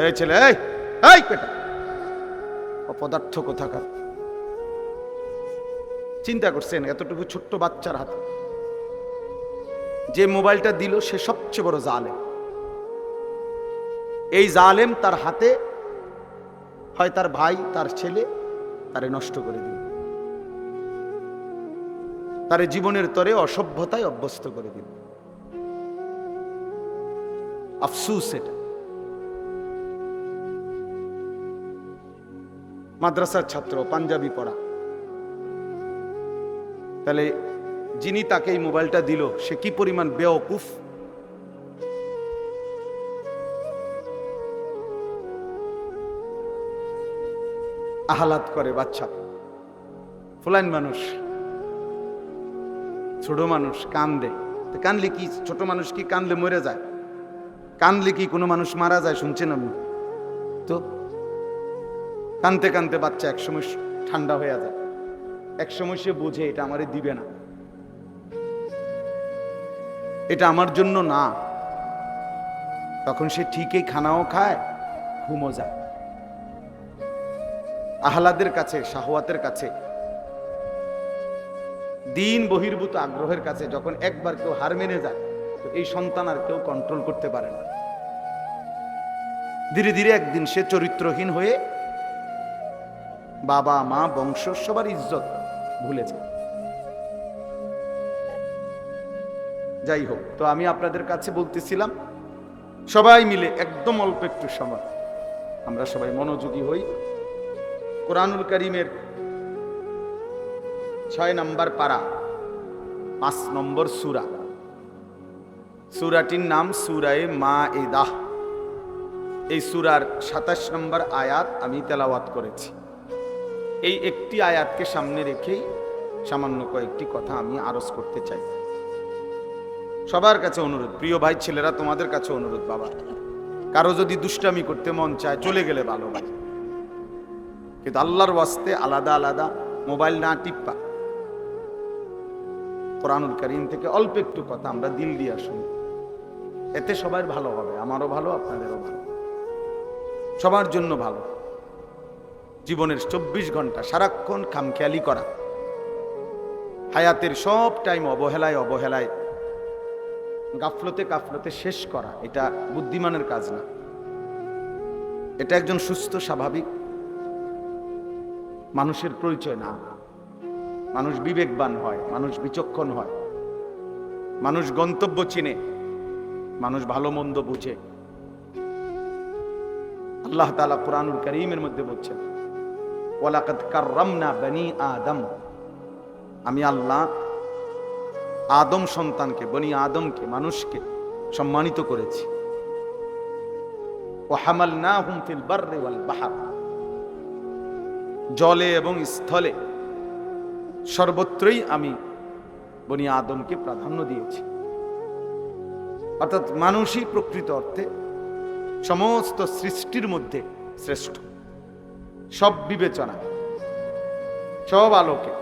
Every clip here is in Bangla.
এই ছেলে, এই এই পেটা অপদার্থ কোথাকার। চিন্তা করছেন এতটুকু ছোট্ট বাচ্চার হাতে যে মোবাইলটা দিল সে সবচেয়ে বড় জালেম। এই জালেম তার হাতে হয় তার ভাই তার ছেলে তারে নষ্ট করে দিল, তারে জীবনের তরে অসভ্যতায় অভ্যস্ত করে দিল। আফসুস এটা। মাদ্রাসার ছাত্র, পাঞ্জাবি পড়া, তাহলে যিনি তাকে এই মোবাইলটা দিল সে কি পরিমাণ বেওকুফ। আহ্লাদ করে বাচ্চা, ফুলাইন মানুষ, ছোট মানুষ কান্দে। কানলে কি ছোট মানুষ কি কানলে মরে যায়? কানলে কি কোনো মানুষ মারা যায়? শুনছেন আপনি? তো কানতে কানতে বাচ্চা একসময় ঠান্ডা হয়ে যায়, একসময় সে বোঝে এটা আমারে দিবে না, এটা আমার জন্য না। তখন সে ঠিকই খানাও খায়, ঘুমও যায়। আহ্লাদের কাছে, শাহওয়াতের কাছে, দিন বহির্ভূত আগ্রহের কাছে যখন একবার কেউ হার মেনে যায়, তো এই সন্তান আর কেউ কন্ট্রোল করতে পারে না। ধীরে ধীরে একদিন সে চরিত্রহীন হয়ে বাবা মা বংশ সবার ইজ্জত ভুলে যায়। যাই হোক, তো আমি আপনাদের কাছে বলতেছিলাম সবাই মিলে একদম অল্প একটু সময় আমরা সবাই মনোযোগী হই। কোরআনুল কারীমের 6 নম্বর পারা 5 নম্বর সূরা, সূরাটির নাম সূরায়ে মাঈদাহ। এই সূরার 27 নম্বর আয়াত আমি তেলাওয়াত করেছি। এই একটি আয়াতকে সামনে রেখেই সামান্য কয়েকটি কথা আমি আরজ করতে চাই। সবার কাছে অনুরোধ, প্রিয় ভাই ছেলেরা, তোমাদের কাছে অনুরোধ, বাবা কারো যদি দুষ্টামি করতে মন চায় চলে গেলে ভালো ভাই, কিন্তু আল্লাহর ওয়াস্তে আলাদা আলাদা মোবাইল না টিপ্পা। কোরআনুল কারীম থেকে অল্প একটু কথা আমরা দিল দিয়ে শুনি, এতে সবাই ভালো হবে, আমারও ভালো, আপনাদেরও ভালো, সবার জন্য ভালো। জীবনের 24 ঘন্টা সারাক্ষণ খামখেয়ালি করা, হায়াতের সব টাইম অবহেলায় অবহেলায় গাফলতে কাফলতে শেষ করা, এটা বুদ্ধিমানের কাজ না। এটা একজন সুস্থ স্বাভাবিক মানুষের পরিচয় না। মানুষ বিবেকবান হয়, মানুষ বিচক্ষণ হয়, মানুষ গন্তব্য চিনে, মানুষ ভালো মন্দ বুঝে। আল্লাহ তাআলা কোরআনুল কারীমের মধ্যে বলছেন, ওয়ালাকাদ কাররামনা বনি আদম, আমি আল্লাহ আদম সন্তানকে, বনি আদমকে, মানুষকে সম্মানিত করেছি। ওয়া হামালনাহুম ফিল বাররি ওয়াল বাহর, জলে এবং স্থলে সর্বত্রই আমি বনি আদমকে প্রাধান্য দিয়েছি। অর্থাৎ মানুষই প্রকৃত অর্থে সমস্ত সৃষ্টির মধ্যে শ্রেষ্ঠ, সব বিবেচনা, সব আলোকে।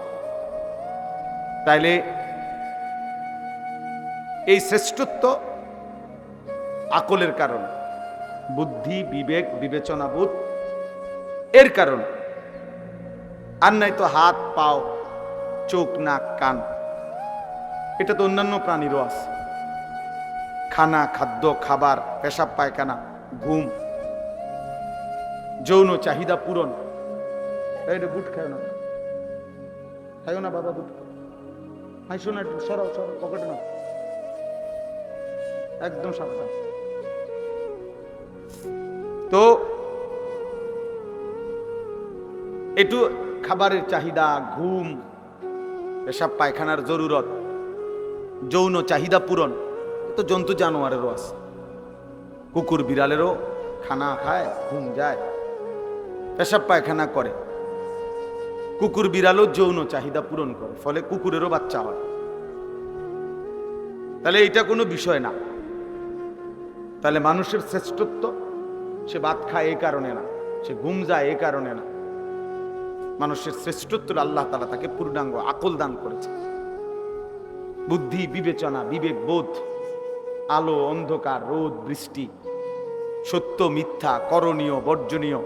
তাইলে এই শ্রেষ্ঠত্ব আকলের কারণ, বুদ্ধি বিবেক বিবেচনাবোধ এর কারণ। আর নাই তো হাত পাও চোখ নাক কান, এটা তো অন্যান্য প্রাণীরও আছে। খানা, খাদ্য, খাবার, পেশাব পায়খানা, ঘুম, যৌন চাহিদা পূরণ। এটা বুট খায় না, খাইও না বাবা, বুট খাইছো না, সরাও সরাও, পকেটে না, একদম সাবধান। তো একটু খাবারের চাহিদা, ঘুম, পেশাব পায়খানার জরুরত, যৌন চাহিদা পূরণ, তো জন্তু জানোয়ারেরও আছে। কুকুর বিড়ালেরও খানা খায়, ঘুম যায়, পেশাব পায়খানা করে। কুকুর বিড়ালও যৌন চাহিদা পূরণ করে, ফলে কুকুরেরও বাচ্চা হয়। তাহলে এটা কোনো বিষয় না। তাহলে মানুষের শ্রেষ্ঠত্ব, সে ভাত খায় এই কারণে না, সে ঘুম যায় এই কারণে না। মানুষের শ্রেষ্ঠত্ব আল্লাহ তাআলা তাকে পূর্ণাঙ্গ আকল দান করেছে, বুদ্ধি বিবেচনা বিবেক বোধ, আলো অন্ধকার রোদ বৃষ্টি সত্য মিথ্যা, করণীয় বর্জনীয়,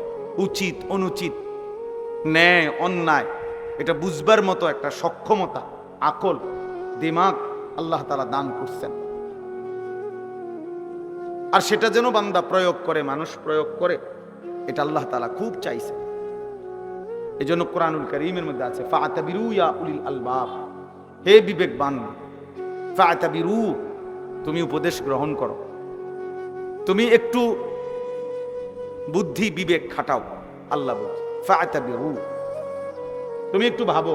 উচিত অনুচিত, ন্যায় অন্যায়, এটা বুঝবার মতো একটা সক্ষমতা, আকল, দিমাগ আল্লাহ তাআলা দান করছেন। আর সেটা যেন বান্দা প্রয়োগ করে, মানুষ প্রয়োগ করে, এটা আল্লাহ তাআলা খুব চাইছে। এই জন্য কোরআনুল কারীমের মধ্যে আছে ফাআতাবিরু ইয়া উলিল আলবাব, হে বিবেকবান, ফাআতাবিরু, তুমি উপদেশ গ্রহণ করো, তুমি একটু বুদ্ধি বিবেক খাটাও। আল্লাহ বলছে ফাআতাবিরু, তুমি একটু ভাবো,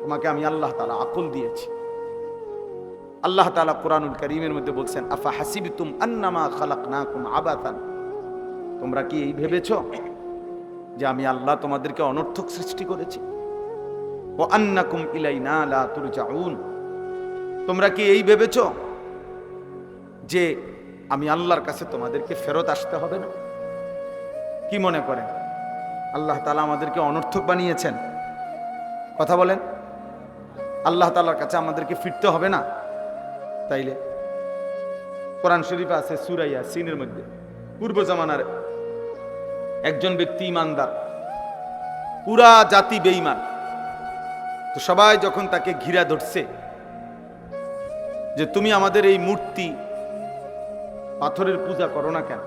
তোমাকে আমি আল্লাহ তাআলা আকল দিয়েছি। আল্লাহ তাআলা কোরআনুল কারীমের মধ্যে বলছেন আফা হাসিবতুম আন্নামা খালাকনাকুম আবাতান, তোমরা কি এই ভেবেছো যে আমি আল্লাহ তোমাদেরকে অনর্থক সৃষ্টি করেছি? ওয়া আন্নাকুম ইলাইনা লা তুরজাউন, তোমরা কি এই ভেবেছো যে আমি আল্লাহর কাছে তোমাদেরকে ফেরত আসতে হবে না? কি মনে করেন আল্লাহ তাআলা আমাদেরকে অনর্থক বানিয়েছেন? কথা বলেন, আল্লাহ তাআলার কাছে আমাদেরকে ফিরতে হবে না? তাইলে কোরআন শরীফে আছে সূরা ইয়াসিনের মধ্যে, পূর্ব জামানার একজন ব্যক্তি ইমানদার, পুরা জাতি বেঈমান, তো সবাই যখন তাকে ঘিরা ধরছে যে তুমি আমাদের এই মূর্তি পাথরের পূজা করো না কেন,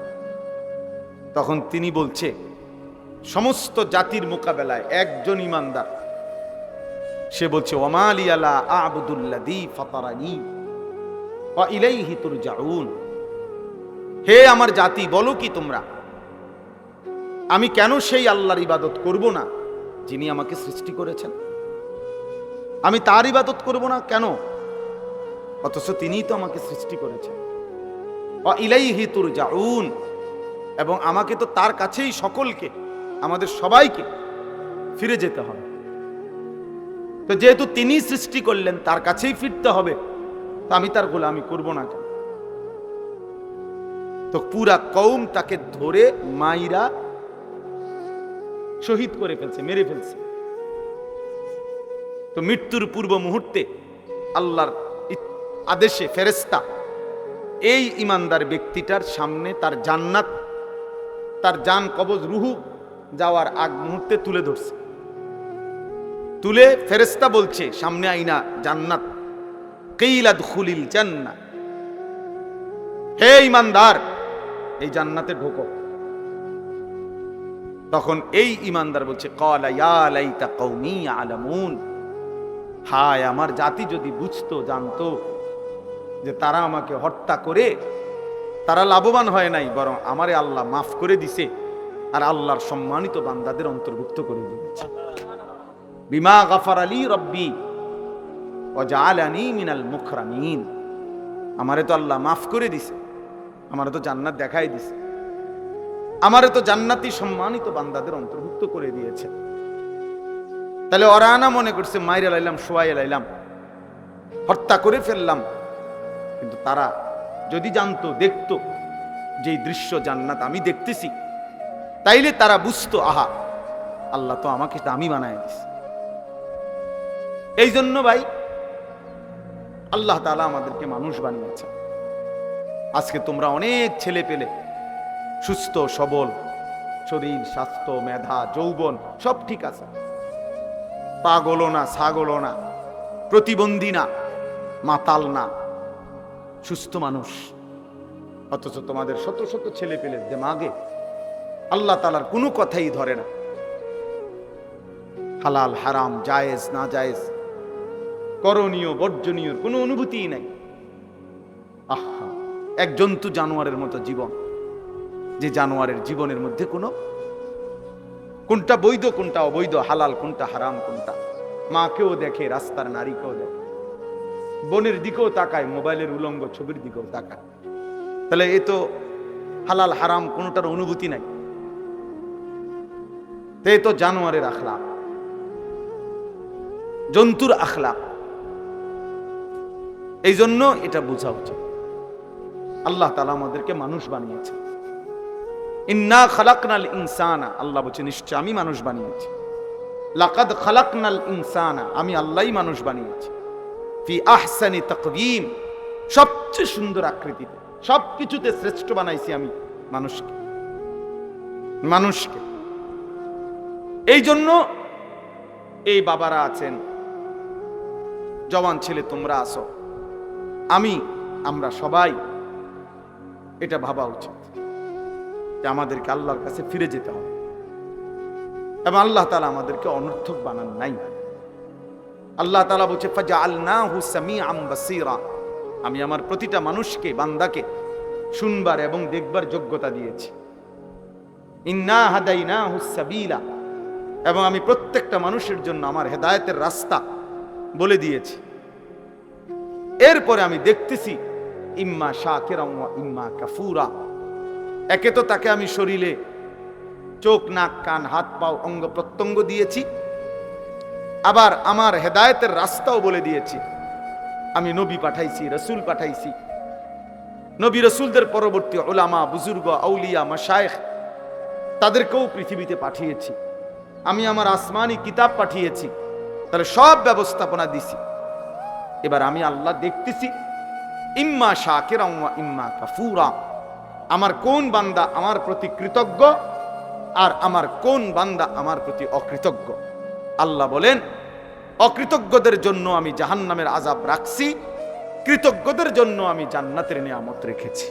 তখন তিনি বলছে সমস্ত জাতির মোকাবেলায় একজন ইমানদার, সে বলছে ওমা লিয়া লা আ'বুদুল্লাযী ফাতারানী ওয়া ইলাইহি তুরজাউন, হে আমার জাতি, বলো কি তোমরা, আমি কেন সেই আল্লাহর ইবাদত করব না যিনি আমাকে সৃষ্টি করেছেন? আমি তার ইবাদত করব না কেন, অথচ তিনিই তো আমাকে সৃষ্টি করেছেন। ওয়া ইলাইহি তুরজাউন, এবং আমাকে তো তার কাছেই সকলকে, আমাদের সবাইকে ফিরে যেতে হবে। তো যেহেতু তিনি সৃষ্টি করলেন, তার কাছেই ফিরতে হবে, তো আমি তার গোলামি করব না কেন? তো পুরা কওম তাকে ধরে মাইরা শহীদ করে ফেলছে, মেরে ফেলছে। তো মৃত্যুর পূর্ব মুহূর্তে আল্লাহর আদেশে ফেরেশতা এই ইমানদার ব্যক্তিটার সামনে তার জান্নাত, তার জান কবজ রুহু যাওয়ার আগ মুহূর্তে তুলে ধরছে। তুলে ফেরেশতা বলছে সামনে আইনা জান্নাত, কিলা দুখুলিল জান্নাহ, হে ইমানদার এই জান্নাতে ঢোকো। তখন এই ইমানদার বলছে ক্বালা ইয়া লাইতা কওমি ইয়ালামুন, হায় আমার জাতি যদি বুঝতো, জানতো যে তারা আমাকে হত্যা করে তারা লাভবান হয় নাই, বরং আমারে আল্লাহ মাফ করে দিছে আর আল্লাহর সম্মানিত বান্দাদের অন্তর্ভুক্ত করে দিয়েছে। বিমা গাফার আলী রব্বি ওয়া জাআলানি মিনাল মুকরামিন, আমারে তো আল্লাহ মাফ করে দিছে, আমারে তো জান্নাত দেখাই দিছে, আমারে তো জান্নাতি সম্মানিত বান্দাদের অন্তর্ভুক্ত করে দিয়েছে। তাহলে ওরা না মনে করছে মাইরে লাইলাম, শোয়াই লাইলাম, হত্যা করে ফেললাম, কিন্তু তারা যদি জানতো, দেখতো যে দৃশ্য জান্নাত আমি দেখতেছি, তাইলে তারা বুঝতো আহা আল্লাহ তো আমাকে দামি বানায় দিছে। এই জন্য ভাই আল্লাহ তাআলা আমাদেরকে মানুষ বানিয়েছে। আজকে তোমরা অনেক ছেলে পেলে সুস্থ সবল, শরীর স্বাস্থ্য মেধা যৌবন সব ঠিক আছে, পাগলও না ছাগলও না, প্রতিবন্ধী না মাতাল না, সুস্থ মানুষ। অথচ তোমাদের শত শত ছেলে পেলে দিমাগে আল্লাহ তাআলার কোনো কথাই ধরে না, হালাল হারাম জায়েজ না জায়েজ, করণীয় বর্জনীয় কোনো অনুভূতিই নাই। আহা, এক জন্তু জানোয়ারের মতো জীবন, যে জানোয়ারের জীবনের মধ্যে কোনটা বৈধ কোনটা অবৈধ, হালাল কোনটা হারাম কোনটা, মাকেও দেখে, রাস্তার নারীকেও দেখে, বনের দিকেও তাকায়, মোবাইলের উলঙ্গ ছবির দিকেও তাকায়। তাহলে এ তো হালাল হারাম কোনটার অনুভূতি নাই, তো এ তো জানোয়ারের আখলাক, জন্তুর আখলাক। এই জন্য এটা বোঝা উচিত আল্লাহ তাআলা আমাদেরকে মানুষ বানিয়েছে। ইন্না খালাকনাল ইনসানা, আল্লাহ বলছে নিশ্চয় আমি মানুষ বানিয়েছি। লাকাদ খালাকনাল ইনসানা, আমি আল্লাহই মানুষ বানিয়েছি। ফি আহসানি তাকওয়িম, সবচেয়ে সুন্দর আকৃতিতে, সবকিছুতে শ্রেষ্ঠ বানাইছি আমি মানুষকে মানুষকে। এই জন্য এই বাবারা আছেন, জওয়ান ছেলে তোমরা আসো, আমরা সবাই এটা ভাবা উচিত যে আমাদেরকে আল্লাহর কাছে ফিরে যেতে হবে, এবং আল্লাহ তাআলা আমাদেরকে অনর্থক বানান নাই। আল্লাহ তাআলা বলছে ফাজআলনাহু সামিআন বাসীরা, আমি আমার প্রতিটা মানুষকে, বান্দাকে শুনবার এবং দেখবার যোগ্যতা দিয়েছি। ইন্না হাদাইনাহু সাবিলা, এবং আমি প্রত্যেকটা মানুষের জন্য আমার হেদায়েতের রাস্তা বলে দিয়েছি। এরপরে আমি দেখতেছি ইম্মা শাকিরান ওয়া ইম্মা কাফুরা, একে তো তাকে আমি শরীরে চোখ, নাক, কান, হাত, পাও, অঙ্গ প্রত্যঙ্গ দিয়েছি, আবার আমার হেদায়েতের রাস্তাও বলে দিয়েছি। আমি নবী পাঠাইছি, রসুল পাঠাইছি, নবী রসুলদের পরবর্তী উলামা, বুজুর্গ, আউলিয়া, মাশায়েখ তাদেরকেও পৃথিবীতে পাঠিয়েছি। আমি আমার আসমানি কিতাব পাঠিয়েছি, তাহলে সব ব্যবস্থাপনা দিছি। এবার আমি আল্লাহ দেখতেছি ইম্মা শাকিরান ওয়া ইম্মা কাফুরা, আমার কোন বান্দা আমার প্রতি কৃতজ্ঞ আর আমার কোন বান্দা আমার প্রতি অকৃতজ্ঞ। আল্লাহ বলেন অকৃতজ্ঞদের জন্য আমি জাহান্নামের আযাব রাখছি, কৃতজ্ঞদের জন্য আমি জান্নাতের নিয়ামত রেখেছি।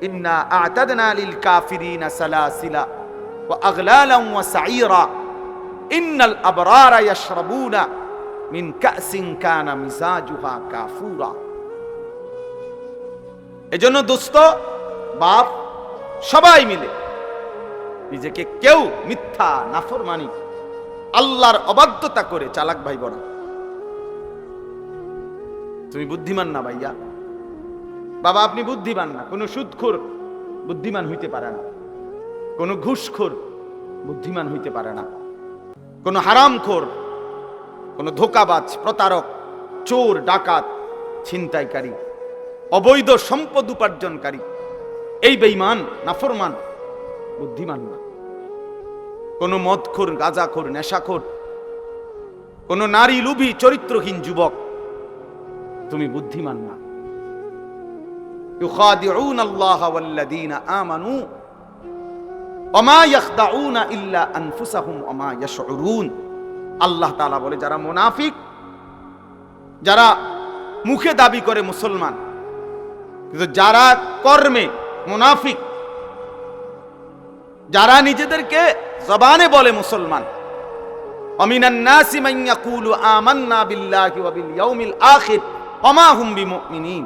ইন্না আ'তাদনা লিল কাফিরিনা সালাসিলা ওয়া আগলালান ওয়া সাঈরা ইন্নাল আবরারা ইয়াশরাবুনা মিন কাসিন কানা মিজাজুহা কাফুরা। এজন্য দোস্ত, বাপ, সবাই মিলে নিজেকে কেউ মিথ্যা, নাফরমানি, আল্লাহর অবাধ্যতা করে চালাক ভাই বড়। তুমি বুদ্ধিমান না ভাইয়া, বাবা আপনি বুদ্ধিমান না। কোন সুদখোর বুদ্ধিমান হইতে পারে না, কোন ঘুষখোর বুদ্ধিমান হইতে পারে না, কোন হারামখোর, কোন ধোঁকাবাজ, প্রতারক, চোর, ডাকাত, ছিনতাইকারী, অবৈধ সম্পদ উপার্জনকারী, এই বেঈমান, নাফরমান বুদ্ধিমান না। কোন মদখোর, গাঁজাখোর, নেশাখোর, কোন নারী লোভী, চরিত্রহীন যুবক, তুমি বুদ্ধিমান না। ইউখাদিউনা আল্লাহ ওয়াল্লাযীনা আমানু ওয়া মা ইয়াখদাউনা ইল্লা আনফুসাহুম ওয়া মা ইয়াশউরুন। আল্লাহ তাআলা বলে যারা মুনাফিক, যারা মুখে দাবি করে মুসলমান কিন্তু যারা কর্মে মুনাফিক, যারা নিজেদেরকে জবানে বলে মুসলমান, আমিনান নাসি মান ইয়াকুলু আমান্না বিল্লাহি ওয়া বিল ইয়াউমিল আখির ওয়া মা হুম বিমুমিনিন।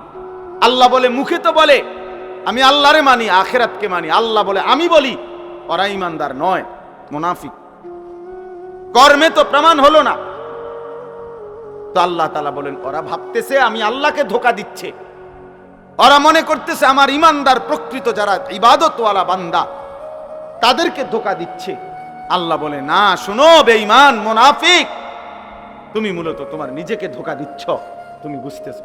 আল্লাহ বলে মুখে তো বলে আমি আল্লাহরে মানি, আখিরাতকে মানি, আল্লাহ বলে আমি বলি, ওরা ঈমানদার নয়, মুনাফিক। কর্মে তো প্রমাণ হলো না, তো আল্লাহ তাআলা বলেন ওরা ভাবতেছে আমি আল্লাহকে ধোঁকা দিচ্ছে, ওরা মনে করতেছে আমার ঈমানদার প্রকৃত যারা ইবাদতওয়ালা বান্দা তাদেরকে ধোঁকা দিচ্ছে। আল্লাহ বলে না, শোনো বেঈমান, মুনাফিক, তুমি মূলত তোমার নিজেকে ধোঁকা দিচ্ছ, তুমি বুঝতেছো,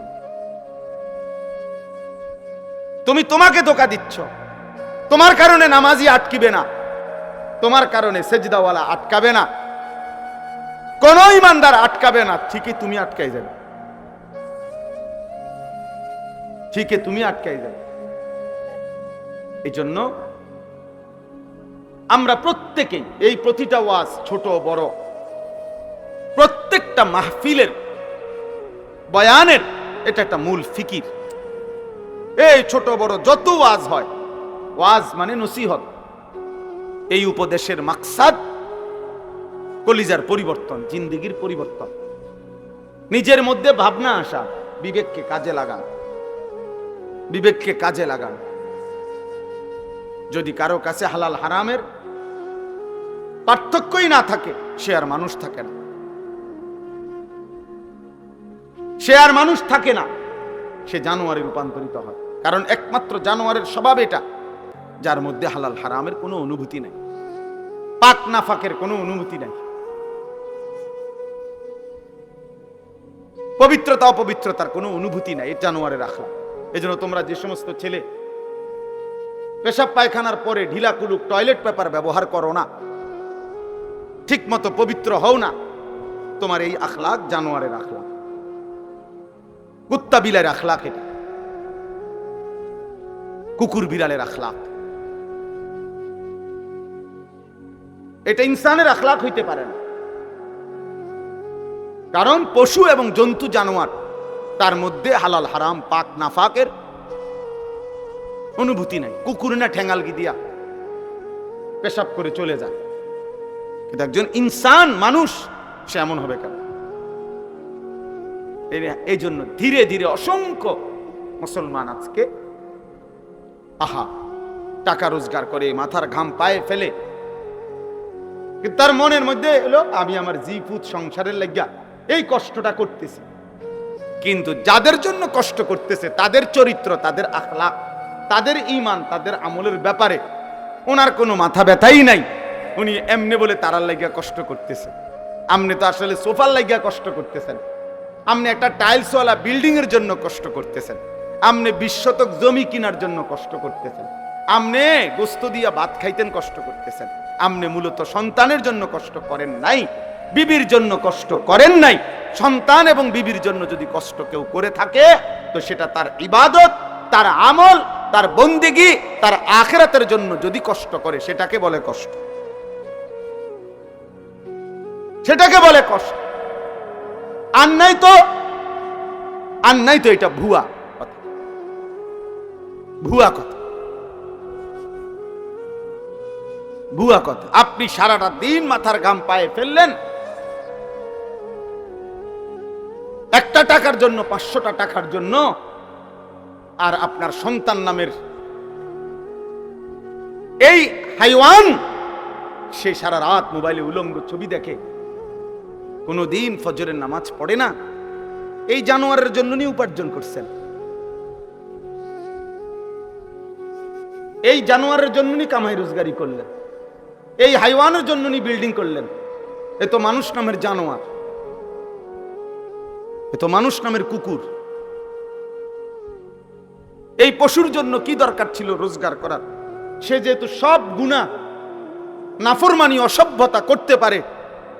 তুমি তোমাকে ধোঁকা দিচ্ছ। তোমার কারণে নামাজি আটকিবে না, তোমার কারণে সেজদাওয়ালা আটকাবে না, কোন ঈমানদার আটকাবে না, ঠিকই তুমি আটকাই যাবে, ঠিকই তুমি আটকাই যাবে। এই জন্য আমরা প্রত্যেকেই এই প্রতিটা ওয়াজ, ছোট বড়, প্রত্যেকটা মাহফিলের বয়ানের এটা একটা মূল ফিকির। এই ছোট বড় যত ওয়াজ হয়, ওয়াজ মানে নসিহত, এই উপদেশের মাকসাদ কলিজার পরিবর্তন, জিন্দেগির পরিবর্তন, নিজের মধ্যে ভাবনা আসা, বিবেককে কাজে লাগান, বিবেককে কাজে লাগান। যদি কারো কাছে হালাল হারামের পার্থক্যই না থাকে, সে আর মানুষ থাকে না, সে আর মানুষ থাকে না, সে জানোয়ারে রূপান্তরিত হয়। কারণ একমাত্র জানোয়ারের স্বভাব এটা, যার মধ্যে হালাল হারামের কোনো অনুভূতি নাই, পাক নাফাকের কোনো অনুভূতি নাই, পবিত্রতা অপবিত্রতার কোনো অনুভূতি নাই, এটা জানোয়ারের আখলাক। এজন্য তোমরা যে সমস্ত ছেলে পেশাব পায়খানার পরে ঢিলা কুলুক টয়লেট পেপার ব্যবহার করো না, ঠিক মতো পবিত্র হও না, তোমার এই আখলাক জানোয়ারের আখলাক, কুত্তা বিলের আখলাক। এটা কুকুর বিড়ালের আখলাক। এটা ইনসানের আখলাক হইতে পারে না, কারণ পশু এবং জন্তু জানোয়ার তার মধ্যে হালাল হারাম পাক নাফাকের অনুভূতি নাই। কুকুর না ঠেঙ্গালগি দিয়া পেশাব করে চলে যায়, কিন্তু একজন ইনসান মানুষ সে এমন হবে কেন? এই জন্য ধীরে ধীরে অসংখ্য মুসলমান আজকে টাকা রোজগার করে মাথার ঘাম পায়ে ফেলে, কিন্তু তার মনের মধ্যে এলো আমি আমার জিপুত সংসারের লাগিয়া এই কষ্টটা করতেছি। কিন্তু যাদের জন্য কষ্ট করতেছে তাদের চরিত্র, তাদের আখলাক, তাদের ঈমান, তাদের আমলের ব্যাপারে ওনার কোনো মাথা ব্যথাই নাই। উনি এমনি বলে তারার লাগিয়া কষ্ট করতেছে। আপনি তো আসলে সোফার লাগিয়া কষ্ট করতেছেন, আপনি একটা টাইলসওয়ালা বিল্ডিং এর জন্য কষ্ট করতেছেন, আপনি 20 শতক জমি কেনার জন্য কষ্ট করতেছেন, আপনি গোস্ত দিয়া ভাত খাইতেন কষ্ট করতেছেন। আপনি মূলত সন্তানের জন্য কষ্ট করেন নাই, বিবির জন্য কষ্ট করেন নাই। সন্তান এবং বিবির জন্য যদি কষ্ট কেউ করে থাকে তো সেটা তার ইবাদত, তার আমল, তার বন্দেগী, তার আখিরাতের জন্য যদি কষ্ট করে সেটাকে বলে কষ্ট, সেটাকে বলে কষ্ট। আর নাই তো এটা ভুয়া কথা, ভুয়া কথা, ভুয়া কথা। আপনি সারাটা দিন মাথার ঘাম পায়ে ফেললেন একটা টাকার জন্য, 500টা টাকার জন্য, আর আপনার সন্তান নামের এই হাইওয়ান সে সারা রাত মোবাইলে উলঙ্গ ছবি দেখে, কোনদিন ফজরের নামাজ পড়ে না। এই জানোয়ারের জন্য নি উপার্জন করছেন, এই জানোয়ারের জন্য নি কামাই রোজগারি করলেন, এই হাইওয়ানের জন্য নি বিল্ডিং করলেন। এ তো মানুষ নামের জানোয়ার, এ তো মানুষ নামের কুকুর। এই পশুর জন্য কি দরকার ছিল রোজগার করার? সে যেহেতু সব গুনাহ, নাফরমানি, অসভ্যতা করতে পারে,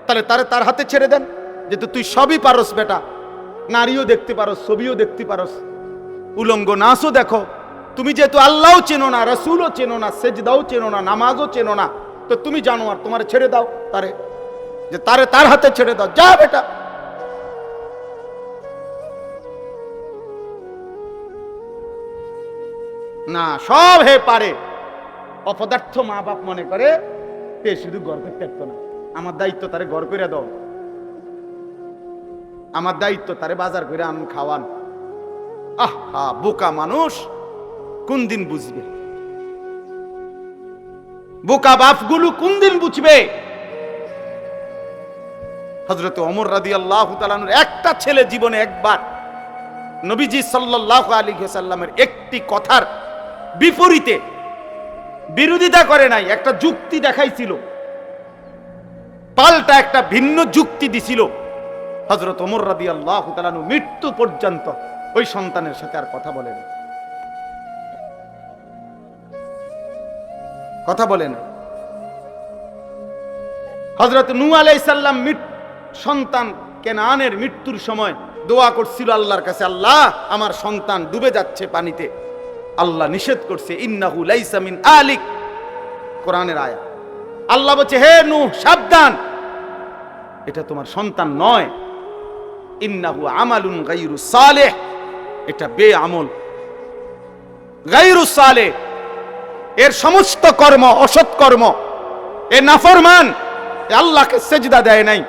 তাহলে তার হাতে ছেড়ে দেন। যেহেতু তুই সবই পারস বেটা, নারীও দেখতে পারস, ছবিও দেখতে পারস, উলঙ্গ নাচও দেখো, তুমি যেহেতু আল্লাহও চেনো না, রাসূলও চেনো না, সেজদাও চেনো না, নামাজও চেনো না, তো তুমি জানোয়ার, তোমারে ছেড়ে দাও তার হাতে ছেড়ে দাও, যা বেটা। না, সব হে পারে। অপদার্থ মা বাপ মনে করে তে শুধু ঘর করতে পারতো না, আমার দায়িত্ব তারে ঘর করে দাও, আমার দায়িত্ব তারে বাজার করে আন খাওয়ান। আহা, বোকা মানুষ কোন দিন বুঝবে? বোকা বাপগুলো কোন দিন বুঝবে? হযরত ওমর রাদিয়াল্লাহু তাআলা আনহুর একটা ছেলে জীবনে একবার নবীজি সাল্লাল্লাহু আলাইহি ওয়াসাল্লামের একটি কথার বিপরীতে বিরোধিতা করে নাই, একটা যুক্তি দেখাইছিল, পাল্টা একটা ভিন্ন যুক্তি দিছিল। হযরত ওমর রাদিয়াল্লাহু তাআলা আনহু মৃত্যু পর্যন্ত ওই সন্তানের সাথে আর কথা বলেন, কথা বলেন। হযরত নূহ আলাইহিস সালাম সন্তান কেনানের মৃত্যুর সময় দোয়া করছিল আল্লাহর কাছে, আল্লাহ আমার সন্তান ডুবে যাচ্ছে পানিতে। আল্লাহ নিষেধ করছে, ইন্নাহু লাইসা মিন আলিক, কোরআনের আয়াত। আল্লাহ বলছে, হে নূহ সাবধান, এটা তোমার সন্তান নয়। ইন্নাহু আমালুন গায়রু সালেহ, এটা বেআমল, গায়রু সালেহ, এর সমস্ত কর্ম অসৎ কর্ম, এ নাফরমান, এ আল্লাহকে সেজদা দেয় নাই,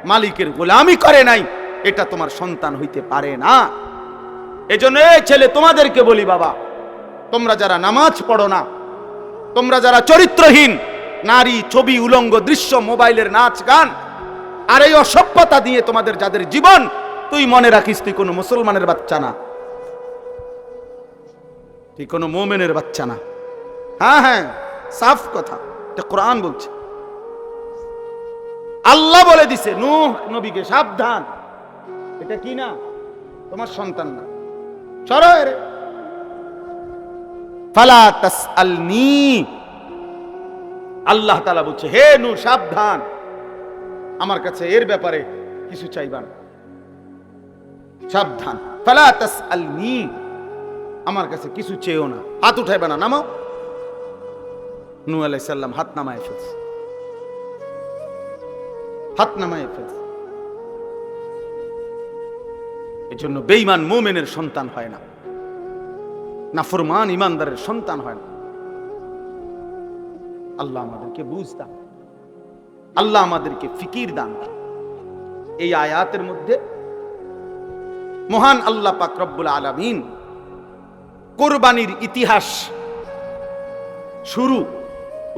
মালিকের গোলামি করে নাই, এটা তোমার সন্তান হইতে পারে না। এজন্য এই ছেলে তোমাদেরকে বলি, বাবা তোমরা যারা নামাজ পড়ো না, তোমরা যারা চরিত্রহীন, নারী, ছবি, উলঙ্গ দৃশ্য, মোবাইলের নাচ গান, আর এই অসভ্যতা দিয়ে তোমাদের যাদের জীবন, তুই মনে রাখিস তুই কোনো মুসলমানের বাচ্চা না, তুই কোনো মুমিনের বাচ্চা না। হ্যাঁ হ্যাঁ, সাফ কথা, এটা কোরআন বলছে। আল্লাহ বলে দিছে নূহ নবীকে, সাবধান, এটা কি না তোমার সন্তান না, সরো রে। ফালা তাসআলনি, আল্লাহ তাআলা বলছে, হে নূহ সাবধান, আমার কাছে এর ব্যাপারে কিছু চাইবা না, সাবধান। ফালা তাসআলনি, আমার কাছে কিছু চেয়েও না, হাত উঠাইবে না, নামাও। নূহ আলাইহিস সালাম হাত নামায় ফেলছে, হাত নামায় ফেলছে। এজন্য বেঈমান মুমিনের সন্তান হয় না, নাফরমান ইমানদারের সন্তান হয় না। আল্লাহ আমাদেরকে বুঝ দান, আল্লাহ আমাদেরকে ফিকির দান। এই আয়াতের মধ্যে মহান আল্লাহ পাক রব্বুল আলামিন কোরবানির ইতিহাস শুরু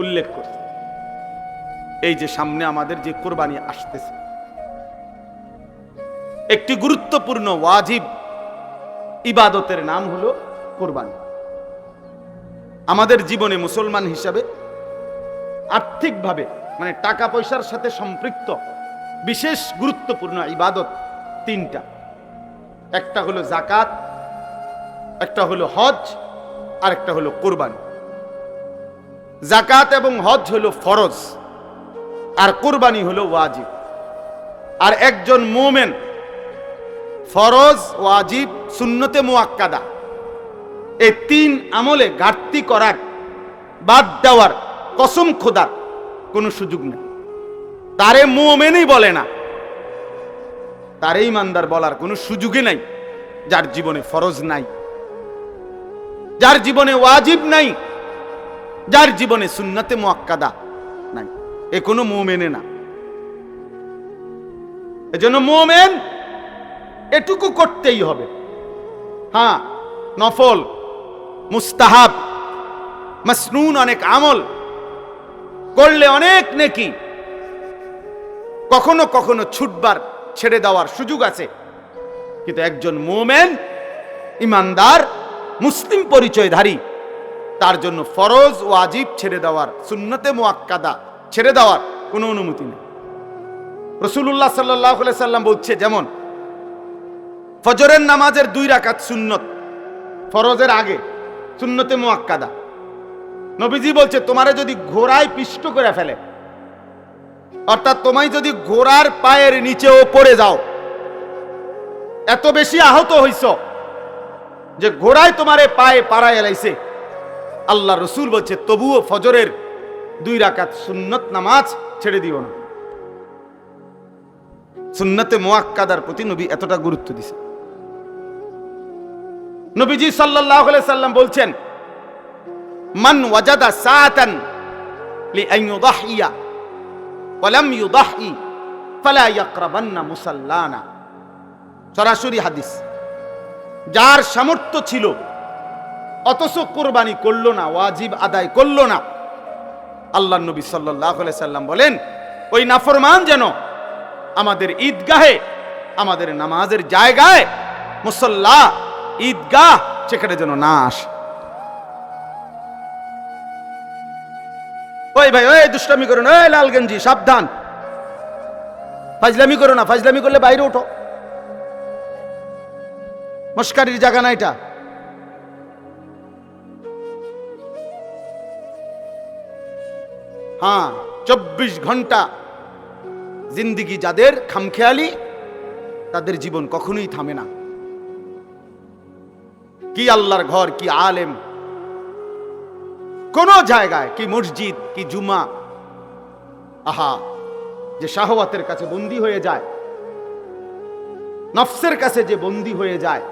উল্লেখ করছে। এই যে সামনে আমাদের যে কোরবানি আসতেছে, একটি গুরুত্বপূর্ণ ওয়াজিব ইবাদতের নাম হলো কোরবানি। আমাদের জীবনে মুসলমান হিসাবে আর্থিকভাবে মানে টাকা পয়সার সাথে সম্পৃক্ত বিশেষ গুরুত্বপূর্ণ ইবাদত তিনটা। একটা হলো যাকাত, একটা হলো হজ, আর একটা হলো কোরবানি। যাকাত এবং হজ হলো ফরজ, আর কোরবানি হলো ওয়াজিব। আর একজন মুমিন ফরজ, ওয়াজিব, সুন্নতে মুআক্কাদা এই তিন আমলে ঘাটতি করার, বাদ দেওয়ার, কসম খোদার কোনো সুযোগ নেই। তারে মুমিনই বলে না, তারে ইমানদার বলার কোনো সুযোগই নাই যার জীবনে ফরজ নাই, যার জীবনে ওয়াজিব নাই, যার জীবনে সুন্নতে মুআক্কাদা নাই। এ কোনো মুমিনে না। এজন্য মুমিন এটুকু করতেই হবে। হ্যাঁ, নফল, মুস্তাহাব, মাসনুন অনেক আমল করলে অনেক নেকি, কখনো কখনো ছুটবার, ছেড়ে দেওয়ার সুযোগ আছে। কিন্তু একজন মুমিন ইমানদার মুসলিম পরিচয়ধারী, তার জন্য ফরজ ওয়াজিব ছেড়ে দেওয়ার, সুন্নতে মুআক্কাদা ছেড়ে দেওয়ার কোনো অনুমতি নেই। রাসূলুল্লাহ সাল্লাল্লাহু আলাইহি সাল্লাম বলছে, যেমন ফজরের নামাজের 2 রাকাত সুন্নত ফরজের আগে, সুন্নতে মুআক্কাদা। নবীজি বলছে, তোমারে যদি ঘোড়ায় পিষ্ট করে ফেলে, অর্থাৎ তোমায় যদি ঘোড়ার পায়ের নিচেও পড়ে যাও, এত বেশি আহত হইছ যে ঘোড়ায় তোমারে পায়ে পাড়ায় এলাইছে, আল্লাহ রসুল বলছে তবুও ফজরের 2 রাকাত সুন্নত নামাজ ছেড়ে দিও না। সুন্নতে মুআক্কাদার প্রতি নবী এতটা গুরুত্ব দিছে। নবীজি সাল্লাল্লাহু আলাইহি সাল্লাম বলছেন, মান ওয়াজাদা সাআতান লিআন ইউদাহিয়া ওয়া লাম ইউদাহি ফালা ইয়াকরাবান্না মুসাল্লানা। সরাসরি হাদিস। যার সামর্থ্য ছিল অথচ কোরবানি করলো না, ওয়াজিব আদায় করলো না, আল্লাহর নবী সাল্লাল্লাহু আলাইহি সাল্লাম বলেন ওই নাফরমান যেন আমাদের ঈদগাহে, আমাদের নামাজের জায়গায়, মুসাল্লা, ঈদগাহ, সেখানে যেন না আসে। ওই ভাই, ওই দুষ্টামি করো না, ওই লাল গেঞ্জি সাবধান, ফাজলামি করো না, ফাজলামি করলে বাইরে ওঠো, মস্কারির জায়গা না এটা। হ্যাঁ, 24 ঘন্টা জিন্দিগি যাদের খামখেয়ালি, তাদের জীবন কখনোই থামে না। কি আল্লাহর ঘর, কি আলেম, কোন জায়গায়, কি মসজিদ, কি জুমা, আহা, যে শাহওয়াতের কাছে বন্দী হয়ে যায়, নফসের কাছে যে বন্দী হয়ে যায়,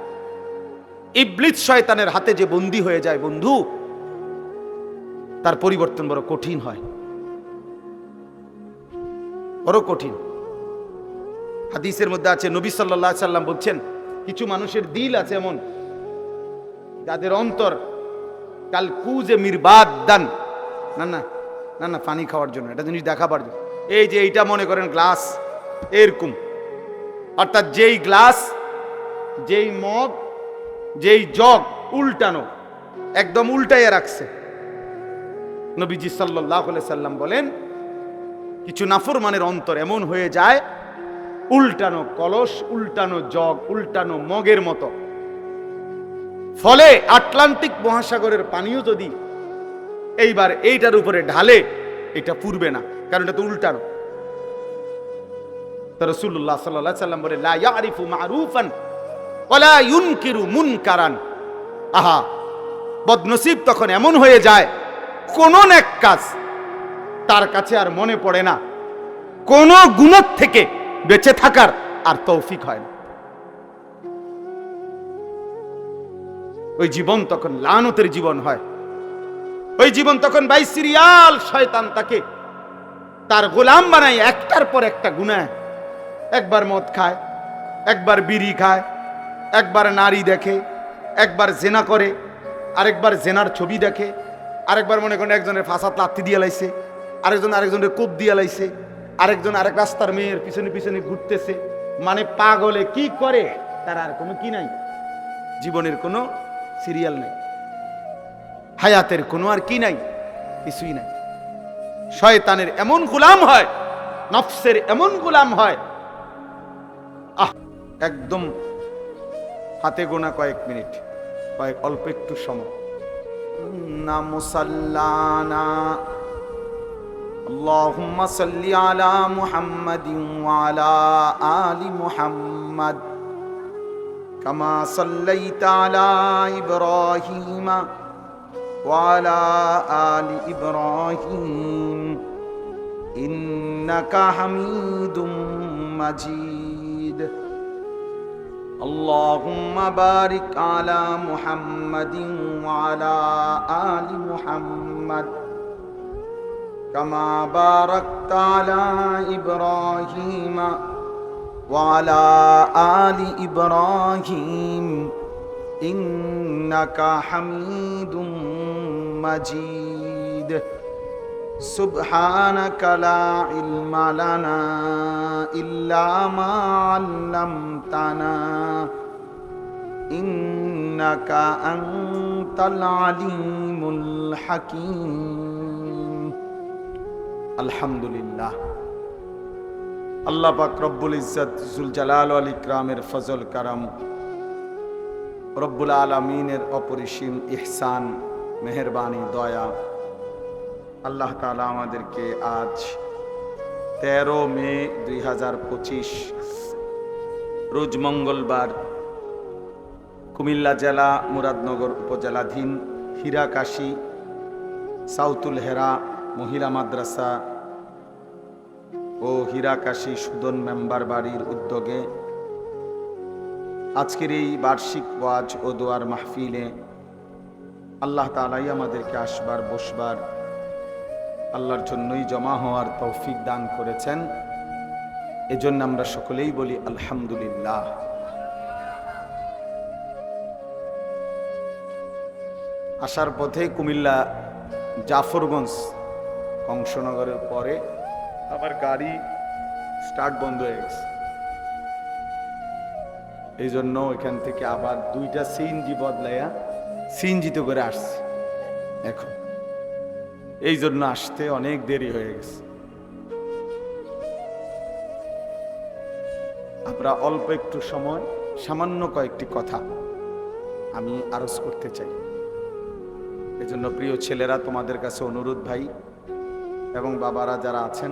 ইবলিস শয়তানের হাতে যে বন্দী হয়ে যায়, বন্ধু, তার পরিবর্তন বড় কঠিন হয়, বড় কঠিন। হাদিসের মধ্যে আছে, নবী সাল্লাল্লাহু আলাইহি সাল্লাম বলছেন, কিছু মানুষের দিল আছে এমন, যাদের অন্তর কাল কুজে মিরবাদান, না না না না, পানি খাওয়ার জন্য, এটা জিনিস দেখাবার জন্য। এই যে এইটা মনে করেন গ্লাস, এরকম, অর্থাৎ যেই গ্লাস, যেই মগ, যেই জগ উল্টানো, একদম উল্টাইয়া রাখছে। নবীজি সাল্লাল্লাহু আলাইহি সাল্লাম বলেন, কিছু নাফরমানের অন্তর এমন হয়ে যায়, উল্টানো কলস, উল্টানো জগ, উল্টানো মগের মতো। ফলে আটলান্টিক মহাসাগরের পানিও যদি এইবার এইটার উপরে ঢালে, এটা পুরবে না, কারণ এটা তো উল্টানো। রাসূলুল্লাহ সাল্লাল্লাহু আলাইহি সাল্লাম বলে, লা ইয়ারিফু মারুফান ওয়া লা ইউনকিরু মুনকারান। আহা, বদনসিব তখন এমন হয়ে যায়, কোন নেক কাজ তার কাছে আর মনে পড়ে না, কোন গুনাহ থেকে বেঁচে থাকার আর তৌফিক হয় না। ওই জীবন তখন লানতের জীবন হয়। ওই জীবন তখন ভাই সিরিয়াল শয়তান তাকে তার গোলাম বানায়, একটার পর একটা গুনাহ। একবার মদ খায়, একবার বিড়ি খায়, একবার নারী দেখে, একবার জেনা করে, আরেকবার জেনার ছবি দেখে, আরেকবার মনে করেন একজনের ফাঁসাত লাত্তি দিয়ে লাইছে, আরেকজনের কোপ দিয়ে লাইছে, আরেকজন আরেক রাস্তার মেয়ের পিছনে পিছনে ঘুরতেছে। মানে পাগলে কি করে তার আর কোনো কি নাই, জীবনের কোনো সিরিয়াল নেই, হায়াতের কোনো আর কি নাই, কিছুই নাই। শয়তানের এমন গোলাম হয়, নফসের এমন গোলাম হয়, একদম হাতে গোনা কয়েক মিনিট, অল্প একটু সময়। না মুসাল্লানা আল্লাহুম্মা সাল্লি আলা মুহাম্মাদিন ওয়া আলা আলি মুহাম্মাদ কামা সাল্লাইতা আলা ইব্রাহিমা ওয়া আলা আলি ইব্রাহিম ইন্নাকা হামিদুম মাজিদ। اللهم بارك على محمد وعلى آل محمد كما باركت على إبراهيم وعلى آل إبراهيم إنك حميد مجيد سبحانك لا علم لنا إلا ما علمتنا إنك أنت العليم الحكيم। الحمد لله। আল্লাহ পাক রব্বুল ইজ্জত জুল জালাল ওয়াল ইকরামের ফজল কারাম, রব্বুল আলামিনের অপরিসীম ইহসান, মেহেরবানি, দয়া, আল্লাহ তাআলা আমাদেরকে আজ 13 মে 2025 রোজ মঙ্গলবার কুমিল্লা জেলা মুরাদনগর উপজেলাধীন হীরাকাশী সাউতুল হেরা মহিলা মাদ্রাসা ও হীরাকাশী সুদন মেম্বার বাড়ির উদ্যোগে আজকের এই বার্ষিক ওয়াজ ও দোয়ার মাহফিলে আল্লাহ তাআলাই আমাদেরকে আসবার বসবার, আল্লাহর জন্যই জমা হওয়ার তৌফিক দান করেছেন। এজন্য আমরা সকলেই বলি আলহামদুলিল্লাহ। আসার পথে কুমিল্লা জাফরগঞ্জ কংসনগরের পরে আবার গাড়ি স্টার্ট বন্ধ হয়ে গেছে, এই জন্য এখান থেকে আবার 2টা সিএনজি বদলাইয়া সিএনজিতে করে আসছে এখন, এই জন্য আসতে অনেক দেরি হয়ে গেছে। আমরা অল্প একটু সময় সামান্য কয়েকটি কথা আমি আরজ করতে চাই। এজন্য প্রিয় ছেলেরা, তোমাদের কাছে অনুরোধ ভাই এবং বাবারা যারা আছেন,